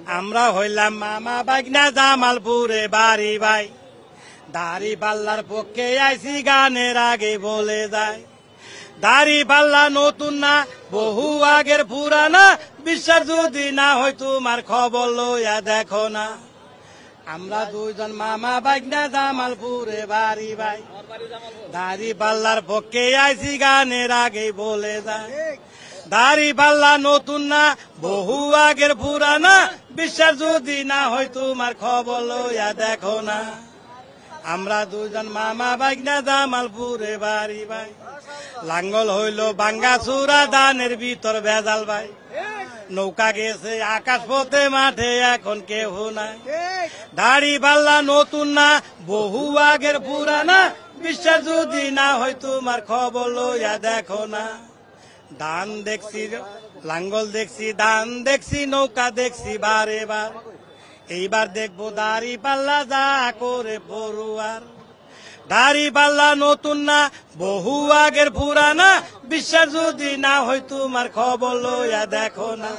আমরা হইলাম মামা বাগনা জামালপুরে বাড়ি ভাই দাড়ি পাল্লার পক্ষে আইসি গানের আগে বলে যায় দাড়ি পাল্লা নতুন না বহু আগের পুরানা বিশ্বাস যদি না হয় তোমার খবর লইয়া দেখো না আমরা দুইজন মামা বাগনা জামালপুরে বাড়ি ভাই দাড়ি পাল্লার পক্ষে আইসি গানের আগে বলে যায় দাড়ি পাল্লা নতুন না বহু আগের পুরানা বিশ্বাস যদি না হয় তোমার খবর লইয়া দেখো না আমরা দুজন মামা বাগনা জামালপুরে বাড়ি ভাই লাঙ্গল হইল বাঙ্গা চূড়া ধানের ভিতর ভেজাল ভাই নৌকা গেছে আকাশ পথে মাঠে এখন কেহ নাই দাড়ি পাল্লা নতুন না বহু আগের পুরানা বিশ্বাস যদি না হয় তোমার খবর লইয়া দেখো না ধান দেখছি লাঙ্গল দেখছি ধান দেখছি নৌকা দেখছি বারে বার এইবার দেখবো দাড়ি পাল্লা যা করে পড়ুয়ার দাড়ি পাল্লা নতুন না বহু আগের পুরানা বিশ্বাস যদি না হয় তোমার খবর লইয়া দেখো না।